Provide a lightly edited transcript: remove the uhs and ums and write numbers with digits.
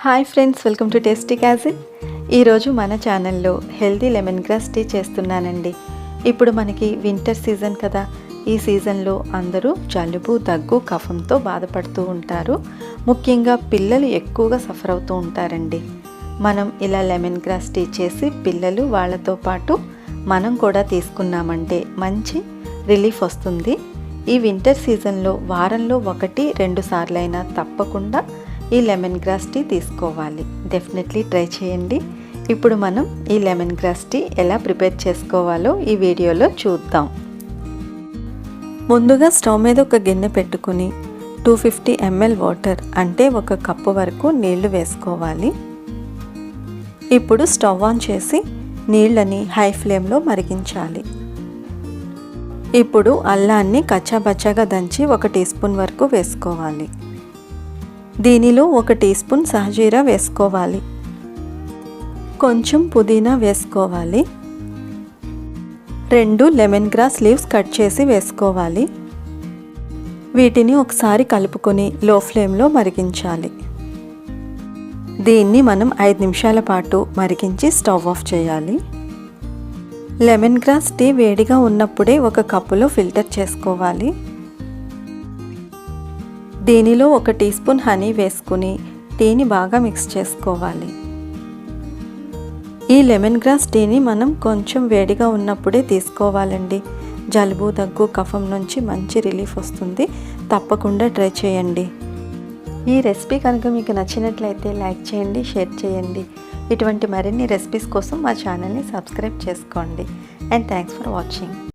Hi friends, welcome to tasty cuisine. ఈరోజు మన ఛానల్లో హెల్దీ లెమన్ గ్రాస్ టీ చేస్తున్నానండి. ఇప్పుడు మనకి వింటర్ సీజన్ కదా. ఈ సీజన్లో అందరూ జలుబు, దగ్గు, కఫంతో బాధపడుతూ ఉంటారు. ముఖ్యంగా పిల్లలు ఎక్కువగా సఫర్ అవుతూ ఉంటారండి. మనం ఇలా లెమన్ గ్రాస్ టీ చేసి పిల్లలు వాళ్ళతో పాటు మనం కూడా తీసుకున్నామంటే మంచి రిలీఫ్ వస్తుంది. ఈ వింటర్ సీజన్లో వారంలో 1-2 సార్లైనా తప్పకుండా ఈ లెమన్ గ్రాస్ టీ తీసుకోవాలి. డెఫినెట్లీ ట్రై చేయండి. ఇప్పుడు మనం ఈ లెమన్ గ్రాస్ టీ ఎలా ప్రిపేర్ చేసుకోవాలో ఈ వీడియోలో చూద్దాం. ముందుగా స్టవ్ మీద ఒక గిన్నె పెట్టుకుని 250 ml వాటర్ అంటే 1 కప్పు వరకు నీళ్లు వేసుకోవాలి. ఇప్పుడు స్టవ్ ఆన్ చేసి నీళ్ళని హై ఫ్లేమ్లో మరిగించాలి. ఇప్పుడు అల్లాన్ని కచ్చాబచ్చాగా దంచి 1 టీ స్పూన్ వరకు వేసుకోవాలి. దీనిలో 1 టీ స్పూన్ షాజీరా వేసుకోవాలి. కొంచెం పుదీనా వేసుకోవాలి. 2 లెమన్ గ్రాస్ లీవ్స్ కట్ చేసి వేసుకోవాలి. వీటిని ఒకసారి కలుపుకొని లో ఫ్లేమ్లో మరిగించాలి. దీన్ని మనం 5 నిమిషాల పాటు మరిగించి స్టవ్ ఆఫ్ చేయాలి. లెమన్ గ్రాస్ టీ వేడిగా ఉన్నప్పుడే 1 కప్పులో ఫిల్టర్ చేసుకోవాలి. దీనిలో 1 టీ స్పూన్ హనీ వేసుకుని టీని బాగా మిక్స్ చేసుకోవాలి. ఈ లెమన్ గ్రాస్ టీని మనం కొంచెం వేడిగా ఉన్నప్పుడే తీసుకోవాలండి. జలుబు, దగ్గు, కఫం నుంచి మంచి రిలీఫ్ వస్తుంది. తప్పకుండా ట్రై చేయండి. ఈ రెసిపీ కనుక మీకు నచ్చినట్లయితే లైక్ చేయండి, షేర్ చేయండి. ఇటువంటి మరిన్ని రెసిపీస్ కోసం మా ఛానల్ని సబ్స్క్రైబ్ చేసుకోండి. And thanks for watching.